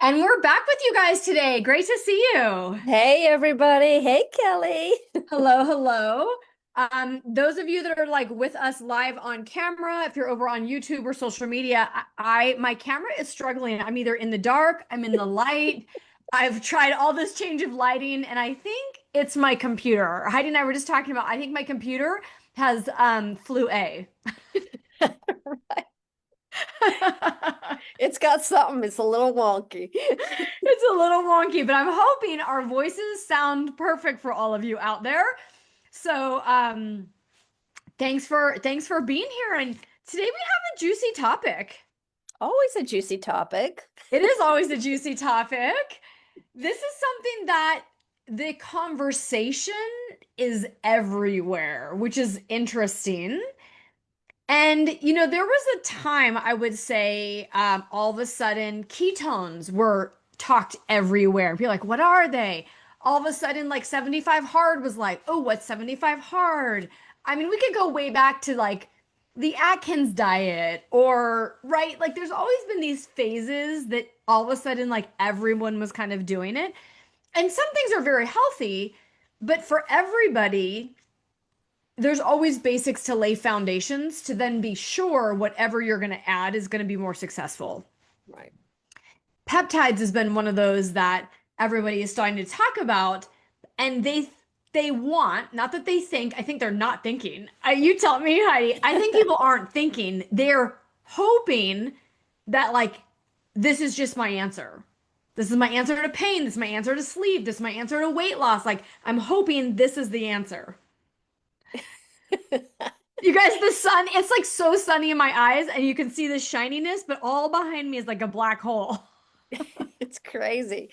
And we're back with you guys today. Great to see you. Hey everybody. Hey Kelly. Hello, hello. Those of you that are like with us live on camera, if you're over on YouTube or social media, my camera is struggling. I'm either in the dark, I'm in the light. I've tried all this change of lighting, and I think it's my computer. Heidi and I were just talking about, I think my computer has flu A. It's got something. It's a little wonky. It's a little wonky, but I'm hoping our voices sound perfect for all of you out there. So, thanks for being here. And today we have a juicy topic. Always a juicy topic. It is always a juicy topic. This is something that the conversation is everywhere, which is interesting. And, there was a time I would say all of a sudden ketones were talked everywhere. People like, what are they? All of a sudden, like 75 hard was like, oh, what's 75 hard? I mean, we could go way back to like the Atkins diet or, right? Like, there's always been these phases that all of a sudden, like, everyone was kind of doing it. And some things are very healthy, but for everybody, there's always basics to lay foundations to then be sure whatever you're going to add is going to be more successful. Right. Peptides has been one of those that everybody is starting to talk about, and they want, not that they think, I think they're not thinking. You tell me, Heidi. I think people aren't thinking. They're hoping that like this is just my answer. This is my answer to pain. This is my answer to sleep. This is my answer to weight loss. Like I'm hoping this is the answer. You guys, the sun, it's like so sunny in my eyes, and you can see the shininess, but all behind me is like a black hole. It's crazy.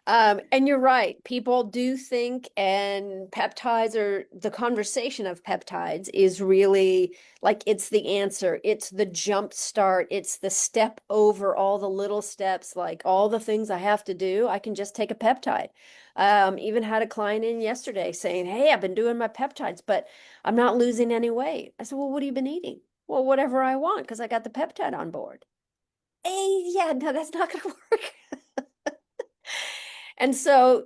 And you're right. People do think, and peptides or the conversation of peptides is really like it's the answer. It's the jump start. It's the step over all the little steps, like all the things I have to do. I can just take a peptide. Even had a client in yesterday saying, hey, I've been doing my peptides, but I'm not losing any weight. I said, well, what have you been eating? Well, whatever I want, because I got the peptide on board. Hey, yeah, no, that's not going to work. And so,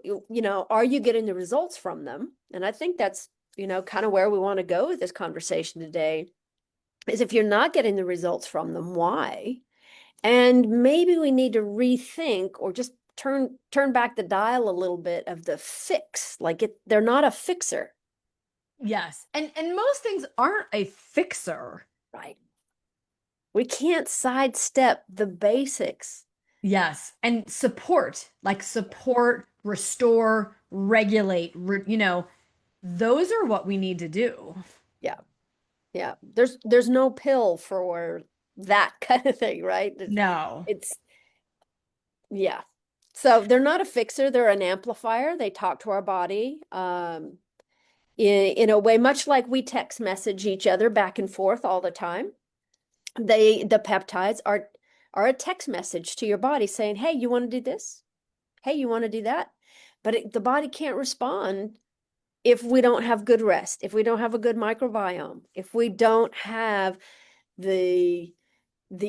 are you getting the results from them? And I think that's, kind of where we want to go with this conversation today is if you're not getting the results from them, why? And maybe we need to rethink or just turn back the dial a little bit of the fix. Like they're not a fixer. Yes. And most things aren't a fixer. Right. We can't sidestep the basics. Yes. And support, like support, restore, regulate, those are what we need to do. Yeah. Yeah. There's no pill for that kind of thing, right? No. It's yeah. So they're not a fixer, they're an amplifier. They talk to our body in a way much like we text message each other back and forth all the time. The peptides are a text message to your body saying, hey, you want to do this? Hey, you want to do that? But the body can't respond if we don't have good rest, if we don't have a good microbiome, if we don't have the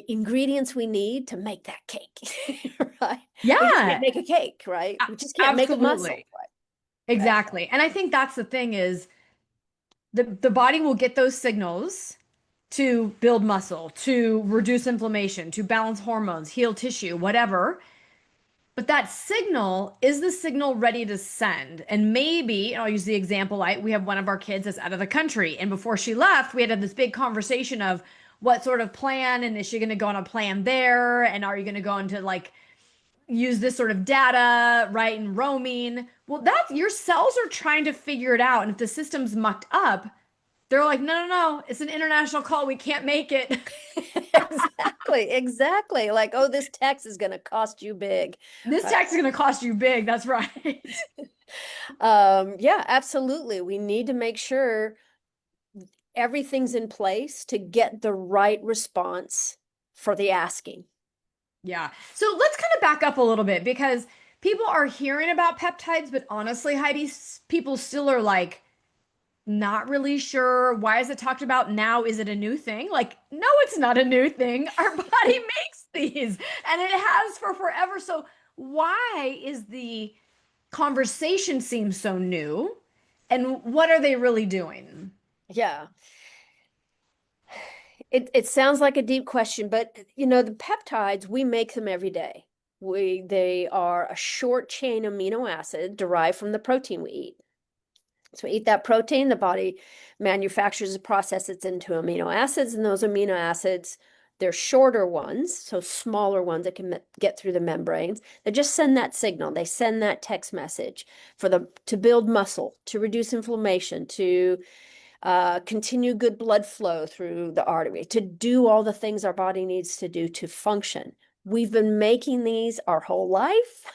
ingredients we need to make that cake, right? We just can't Yeah, make a cake, right? We just can't make a muscle, absolutely. right? Exactly. And I think that's the thing is the body will get those signals to build muscle, to reduce inflammation, to balance hormones, heal tissue, whatever. But that signal, is the signal ready to send? And maybe, and I'll use the example, we have one of our kids that's out of the country. And before she left, we had this big conversation of what sort of plan, and is she going to go on a plan there? And are you going to go into like use this sort of data, right? And roaming. Well, that's your cells are trying to figure it out. And if the system's mucked up, they're like, no, no, no, it's an international call. We can't make it. Exactly. Like, oh, this tax is going to cost you big. This tax is going to cost you big. That's right. Yeah, absolutely. We need to make sure everything's in place to get the right response for the asking. Yeah. So let's kind of back up a little bit because people are hearing about peptides, but honestly, Heidi, people still are like, not really sure. Why is it talked about now? Is it a new thing? Like, no, it's not a new thing. Our body makes these and it has for forever. So why is the conversation seem so new? And what are they really doing? Yeah. It sounds like a deep question, but the peptides, we make them every day. They are a short chain amino acid derived from the protein we eat. So we eat that protein, the body manufactures and processes it into amino acids, and those amino acids, they're shorter ones, so smaller ones that can get through the membranes. They just send that signal. They send that text message to build muscle, to reduce inflammation, to continue good blood flow through the artery, to do all the things our body needs to do to function. We've been making these our whole life.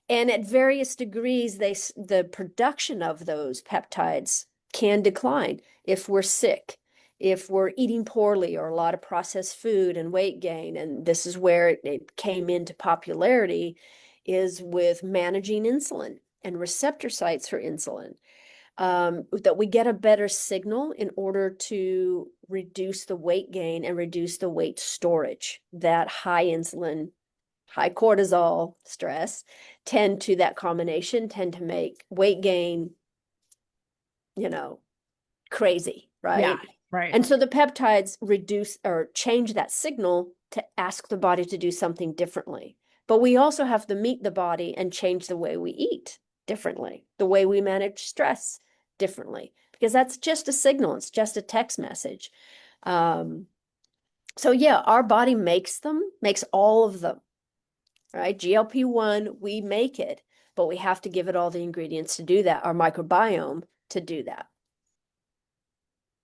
And at various degrees, the production of those peptides can decline if we're sick, if we're eating poorly or a lot of processed food and weight gain. And this is where it came into popularity, is with managing insulin and receptor sites for insulin. That we get a better signal in order to reduce the weight gain and reduce the weight storage. That high insulin, high cortisol stress tend to make weight gain, crazy, Yeah, right? right. And so the peptides reduce or change that signal to ask the body to do something differently. But we also have to meet the body and change the way we eat differently, the way we manage stress differently, because that's just a signal. It's just a text message. Um, so yeah, our body makes all of them, right? GLP-1, we make it, but we have to give it all the ingredients to do that, our microbiome to do that.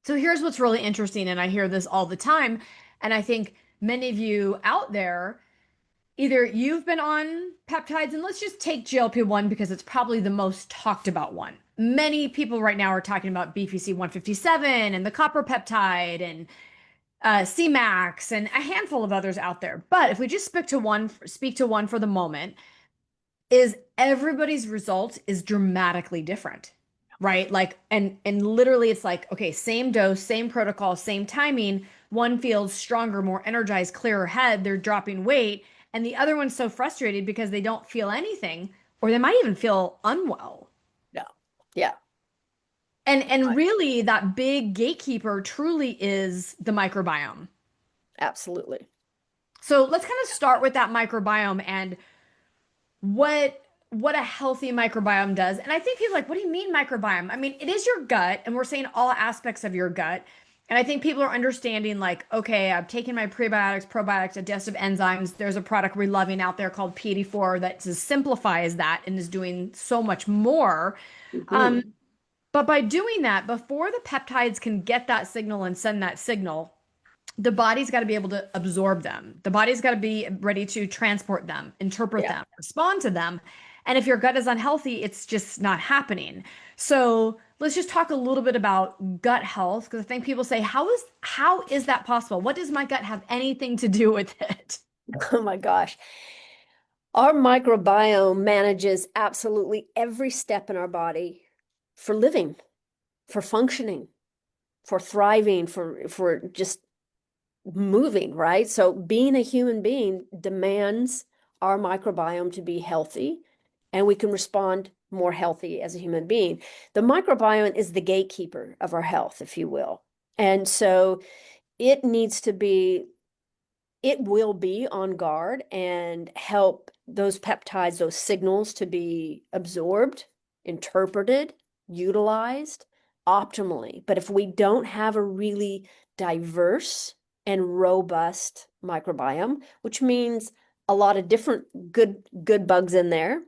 So here's what's really interesting, and I hear this all the time, and I think many of you out there, either you've been on peptides, and let's just take GLP-1 because it's probably the most talked about one. Many people right now are talking about BPC 157 and the copper peptide and CMAX and a handful of others out there. But if we just speak to one for the moment, is everybody's result is dramatically different, right? Like, and literally it's like, okay, same dose, same protocol, same timing. One feels stronger, more energized, clearer head, they're dropping weight, and the other one's so frustrated because they don't feel anything, or they might even feel unwell. No. Yeah. And really that big gatekeeper truly is the microbiome. Absolutely. So let's kind of start with that microbiome and what what a healthy microbiome does. And I think people are like, what do you mean microbiome? I mean, it is your gut, and we're saying all aspects of your gut. And I think people are understanding like, okay, I've taken my prebiotics, probiotics, digestive enzymes. There's a product we're loving out there called P84 that just simplifies that and is doing so much more. Um, Mhm. but by doing that, before the peptides can get that signal and send that signal, the body's got to be able to absorb them. The body's got to be ready to transport them, interpret Yeah. them, respond to them. And if your gut is unhealthy, it's just not happening. So let's just talk a little bit about gut health because I think people say, how is that possible? What does my gut have anything to do with it? Oh my gosh. Our microbiome manages absolutely every step in our body for living, for functioning, for thriving, for just moving, right? So being a human being demands our microbiome to be healthy, and we can respond more healthy as a human being. The microbiome is the gatekeeper of our health, if you will. And so it needs to be, it will be on guard and help those peptides, those signals to be absorbed, interpreted, utilized optimally. But if we don't have a really diverse and robust microbiome, which means a lot of different good bugs in there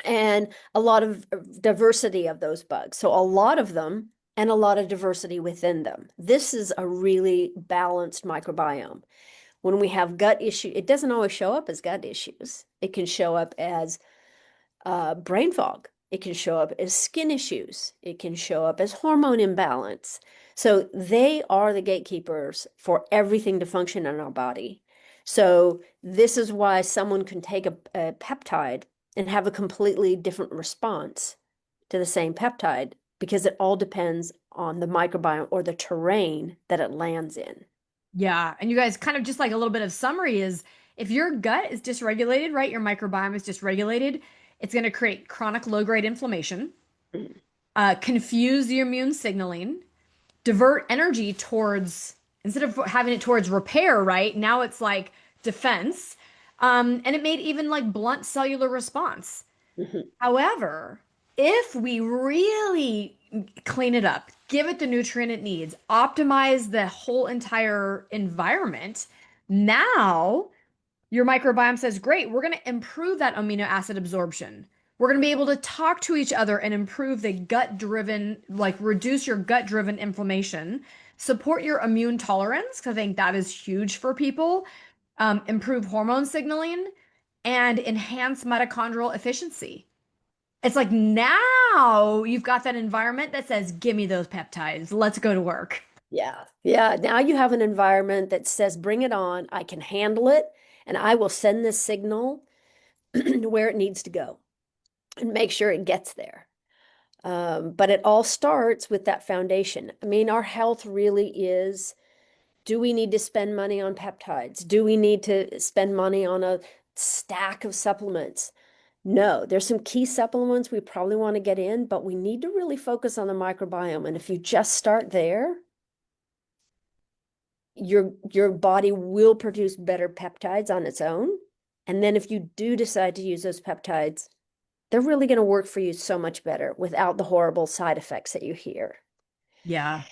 and a lot of diversity of those bugs. So a lot of them and a lot of diversity within them. This is a really balanced microbiome. When we have gut issue, it doesn't always show up as gut issues. It can show up as brain fog. It can show up as skin issues. It can show up as hormone imbalance. So they are the gatekeepers for everything to function in our body. So this is why someone can take a peptide and have a completely different response to the same peptide because it all depends on the microbiome or the terrain that it lands in. Yeah. And you guys kind of just like a little bit of summary is If your gut is dysregulated, right, your microbiome is dysregulated, it's going to create chronic low-grade inflammation, Mm. confuse the immune signaling, divert energy towards, instead of having it towards repair, right? Now it's like defense. And it made even like blunt cellular response. Mhm. However, if we really clean it up, give it the nutrient it needs, optimize the whole entire environment, now your microbiome says, great, we're going to improve that amino acid absorption. We're going to be able to talk to each other and improve the gut driven, like reduce your gut driven inflammation, support your immune tolerance, because I think that is huge for people, improve hormone signaling, and enhance mitochondrial efficiency. It's like now you've got that environment that says, give me those peptides. Let's go to work. Yeah. Yeah. Now you have an environment that says, bring it on. I can handle it. And I will send this signal where it needs to go and make sure it gets there. But it all starts with that foundation. I mean, our health really is, do we need to spend money on peptides? Do we need to spend money on a stack of supplements? No, there's some key supplements we probably want to get in, but we need to really focus on the microbiome. And if you just start there, your body will produce better peptides on its own. And then if you do decide to use those peptides, they're really going to work for you so much better without the horrible side effects that you hear. Yeah.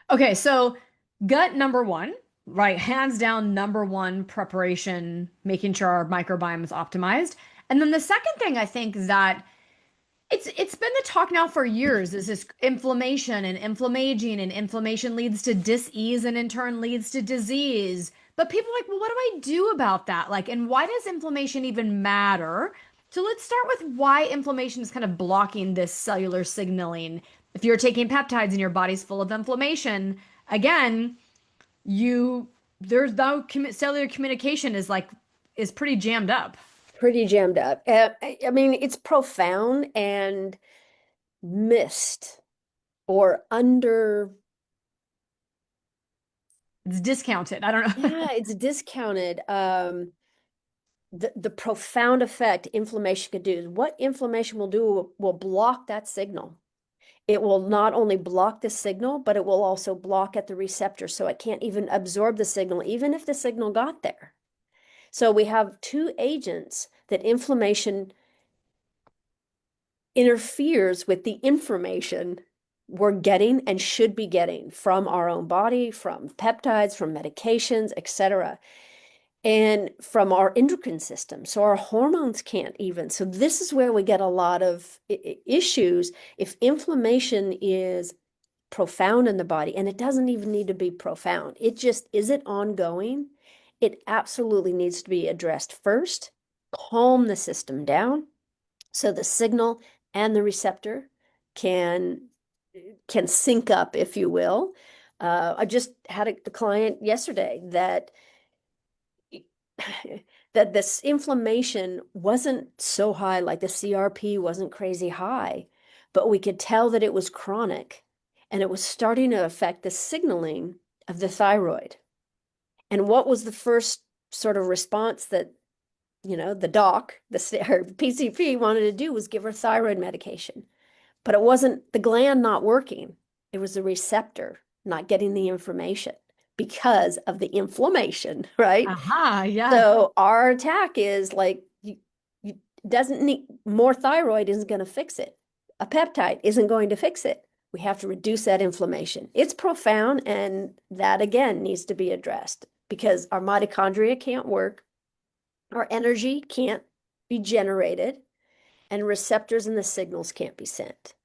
Okay, so gut number one, right? Hands down, number one preparation, making sure our microbiome is optimized. And then the second thing I think that it's been the talk now for years is this inflammation and inflammaging, and inflammation leads to dis-ease and in turn leads to disease. But people are like, well, what do I do about that? Like, and why does inflammation even matter? So let's start with why inflammation is kind of blocking this cellular signaling. If you're taking peptides and your body's full of inflammation, again, you there's no cellular communication is pretty jammed up. Pretty jammed up. I mean, it's profound and missed or under, It's discounted. I don't know. yeah, it's discounted. The profound effect inflammation could do is what inflammation will do will block that signal. It will not only block the signal, but it will also block at the receptor. So it can't even absorb the signal, even if the signal got there. So we have two agents that inflammation interferes with the information we're getting and should be getting from our own body, from peptides, from medications, etc., and from our endocrine system. So our hormones can't even. So this is where we get a lot of issues. If inflammation is profound in the body, and it doesn't even need to be profound, it just, is it ongoing? It absolutely needs to be addressed first, calm the system down so the signal and the receptor can sync up, if you will. I just had a client yesterday that that this inflammation wasn't so high, like the CRP wasn't crazy high, but we could tell that it was chronic and it was starting to affect the signaling of the thyroid. And what was the first sort of response that, the doc, her PCP wanted to do was give her thyroid medication. But it wasn't the gland not working. It was the receptor not getting the information because of the inflammation, right? Aha, yeah. So our attack is like, you doesn't need more thyroid isn't going to fix it. A peptide isn't going to fix it. We have to reduce that inflammation. It's profound, and that again needs to be addressed because our mitochondria can't work, our energy can't be generated, and receptors and the signals can't be sent.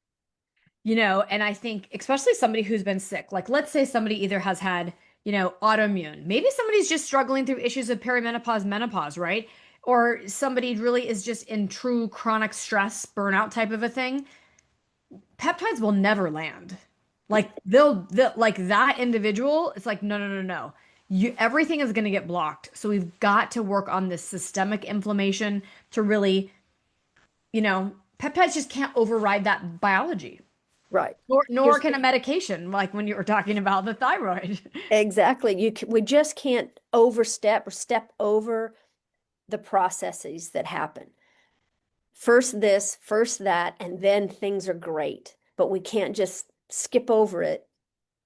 And I think especially somebody who's been sick, like let's say somebody either has had, autoimmune. Maybe somebody's just struggling through issues of perimenopause, menopause, right? Or somebody really is just in true chronic stress, burnout type of a thing. Peptides will never land. Like they'll like that individual, it's like, no, no, no, no. Everything is going to get blocked. So we've got to work on this systemic inflammation to really, peptides just can't override that biology. Right. Nor Here's can a medication, like when you were talking about the thyroid. exactly. We just can't overstep or step over the processes that happen. First this, first that, and then things are great. But we can't just skip over it.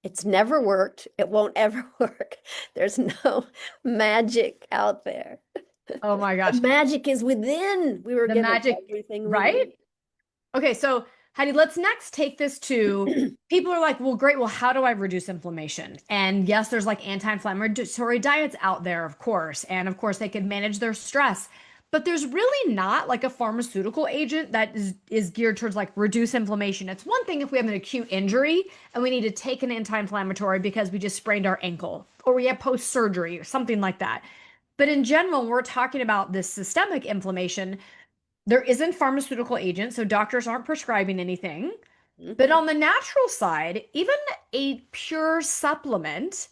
It's never worked. It won't ever work. There's no magic out there. Oh my The gosh. magic is within. We were The given magic, everything we right? need. Okay, so Heidi, let's next take this to people are like, well, great. Well, how do I reduce inflammation? And yes, there's like anti-inflammatory diets out there, of course. And of course, they could manage their stress. But there's really not like a pharmaceutical agent that is geared towards like reduce inflammation. It's one thing if we have an acute injury and we need to take an anti-inflammatory because we just sprained our ankle or we have post-surgery or something like that. But in general, when we're talking about this systemic inflammation, there isn't pharmaceutical agents, so doctors aren't prescribing anything. But Mhm, on the natural side, even a pure supplement,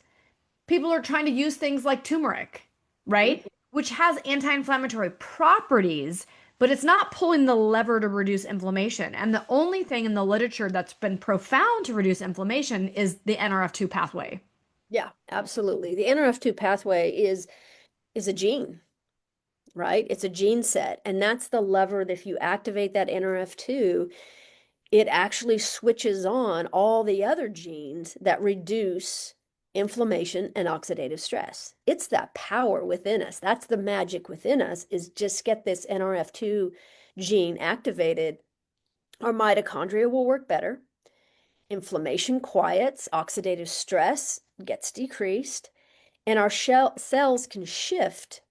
people are trying to use things like turmeric, right? mhm. Which has anti-inflammatory properties, but it's not pulling the lever to reduce inflammation. And the only thing in the literature that's been profound to reduce inflammation is the NRF2 pathway. Yeah, absolutely. The NRF2 pathway is a gene, right? It's a gene set, and that's the lever that if you activate that NRF2, it actually switches on all the other genes that reduce inflammation and oxidative stress. It's that power within us. That's the magic within us is just get this NRF2 gene activated. Our mitochondria will work better. Inflammation quiets, oxidative stress gets decreased, and our cells can shift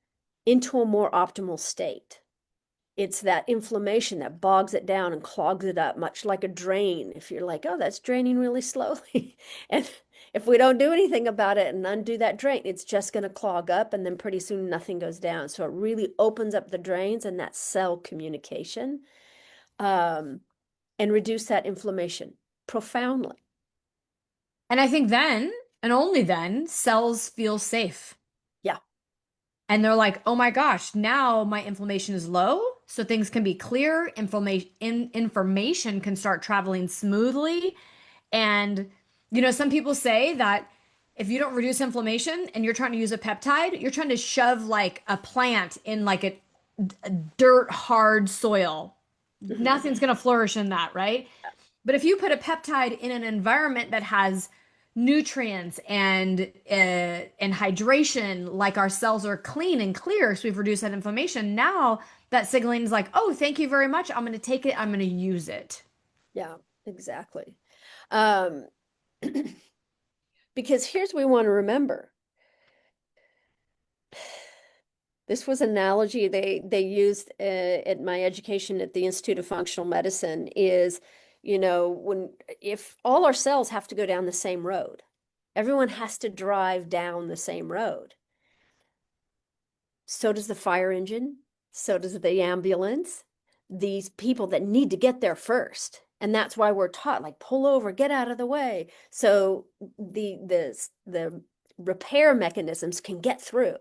into a more optimal state. It's that inflammation that bogs it down and clogs it up, much like a drain. If you're like, oh, that's draining really slowly. And if we don't do anything about it and undo that drain, it's just going to clog up and then pretty soon nothing goes down. So it really opens up the drains and that cell communication um, and reduce that inflammation profoundly. And I think then, and only then, cells feel safe. Yeah. And they're like, oh my gosh, now my inflammation is low, so things can be clear. Information can start traveling smoothly. And, some people say that if you don't reduce inflammation and you're trying to use a peptide, you're trying to shove like a plant in like a dirt hard soil. Nothing's going to flourish in that, right? But if you put a peptide in an environment that has nutrients and hydration, like our cells are clean and clear, so we've reduced that inflammation. Now that signaling is like, oh, thank you very much. I'm going to take it. I'm going to use it. Yeah, exactly. Um, because here's what we want to remember. This was an analogy they used at my education at the Institute of Functional Medicine is, when if all our cells have to go down the same road, everyone has to drive down the same road. So does the fire engine, so does the ambulance, these people that need to get there first. And that's why we're taught like pull over, get out of the way. So the repair mechanisms can get through,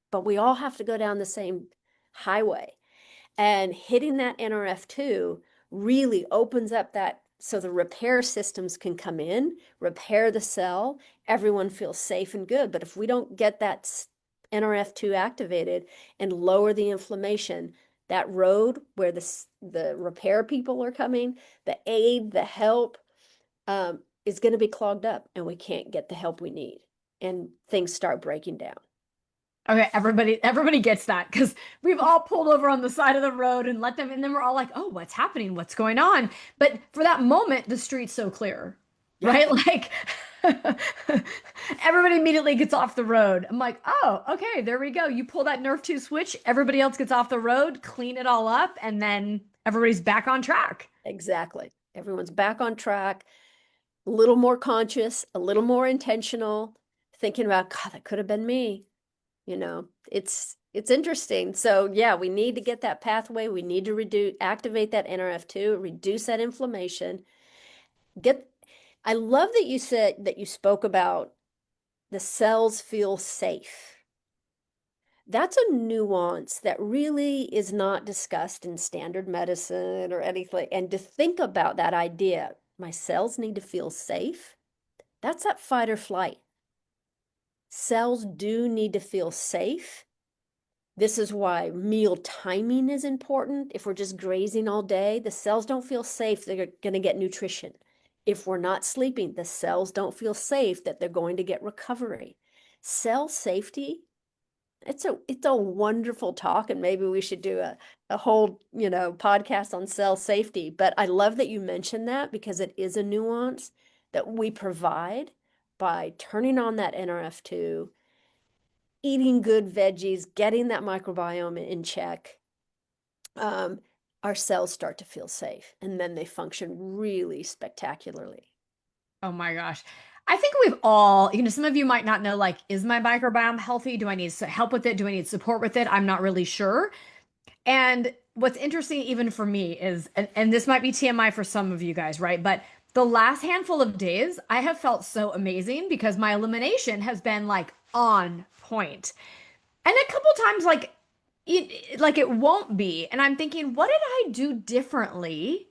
but we all have to go down the same highway. And hitting that NRF2 really opens up that so the repair systems can come in, repair the cell, everyone feels safe and good. But if we don't get that NRF2 activated and lower the inflammation, that road where the repair people are coming, the aid, the help is going to be clogged up and we can't get the help we need. And things start breaking down. Okay, everybody gets that because we've all pulled over on the side of the road and let them, and then we're all like, oh, what's happening? What's going on? But for that moment, the street's so clear, Yeah, right? Like everybody immediately gets off the road. I'm like, oh, okay, there we go. You pull that NRF2 switch, everybody else gets off the road, clean it all up, and then everybody's back on track. exactly. Everyone's back on track, a little more conscious, a little more intentional, thinking about, God, that could have been me. It's interesting. So yeah, we need to get that pathway. We need to activate that NRF2, reduce that inflammation. Get I love that you said that you spoke about the cells feel safe. That's a nuance that really is not discussed in standard medicine or anything. And to think about that idea, my cells need to feel safe. That's that fight or flight. Cells do need to feel safe This is why meal timing is important. If we're just grazing all day, the cells don't feel safe they're going to get nutrition. If we're not sleeping, the cells don't feel safe that they're going to get recovery. Cell safety, it's a wonderful talk, and maybe we should do a whole, podcast on cell safety. But I love that you mentioned that because it is a nuance that we provide by turning on that NRF2, eating good veggies, getting that microbiome in check. um, our cells start to feel safe and then they function really spectacularly. Oh my gosh. I think we've all, some of you might not know, like, is my microbiome healthy? Do I need help with it? Do I need support with it? I'm not really sure. And what's interesting, even for me, is, and this might be TMI for some of you guys, right? But the last handful of days, I have felt so amazing because my elimination has been like on point. And a couple times, like it won't be. And I'm thinking, what did I do differently?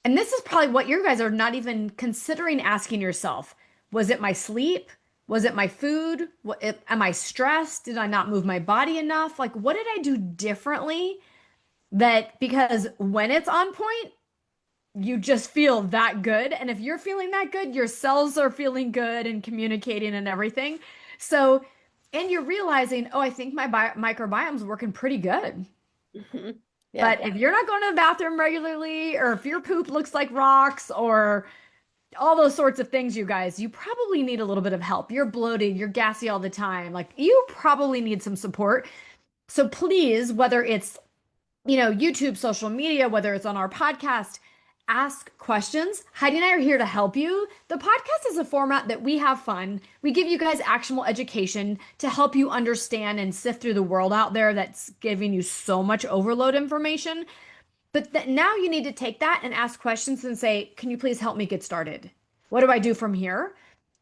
And this is probably what you guys are not even considering asking yourself. Was it my sleep? Was it my food? Am I stressed? Did I not move my body enough? Like, what did I do differently that because when it's on point, you just feel that good. And if you're feeling that good, your cells are feeling good and communicating and everything. So, and you're realizing, oh, I think my microbiome's working pretty good. Hmm. Yeah. But if you're not going to the bathroom regularly, or if your poop looks like rocks, or all those sorts of things, you guys, you probably need a little bit of help. You're bloated, you're gassy all the time. Like you probably need some support. So please, whether it's, YouTube, social media, whether it's on our podcast, ask questions. Heidi and I are here to help you. The podcast is a format that we have fun. We give you guys actionable education to help you understand and sift through the world out there that's giving you so much overload information. But now you need to take that and ask questions and say, can you please help me get started? What do I do from here?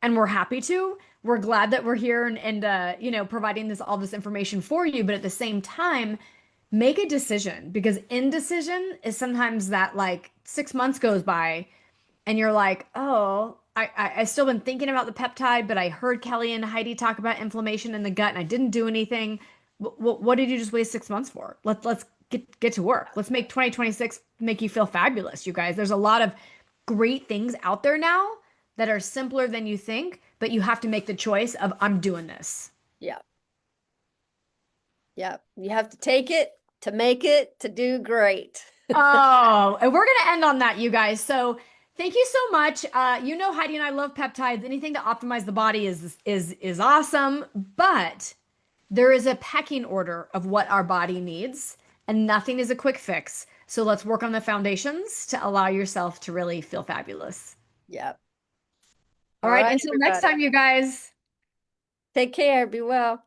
And we're happy to. We're glad that we're here and providing all this information for you. But at the same time, make a decision because indecision is sometimes that like 6 months goes by and you're like, oh, I still been thinking about the peptide, but I heard Kellie and Heidi talk about inflammation in the gut and I didn't do anything. What did you just waste 6 months for? Let's get to work. Let's make 2026 make you feel fabulous, you guys. There's a lot of great things out there now that are simpler than you think, but you have to make the choice of I'm doing this. Yeah. Yeah. You have to take it to make it to do great. Oh, and we're gonna end on that, you guys. So thank you so much. Heidi and I love peptides. Anything to optimize the body is awesome, but there is a pecking order of what our body needs, and nothing is a quick fix. So let's work on the foundations to allow yourself to really feel fabulous. Yeah. All All right, right, until next everybody. time, you guys. Take care. Be well.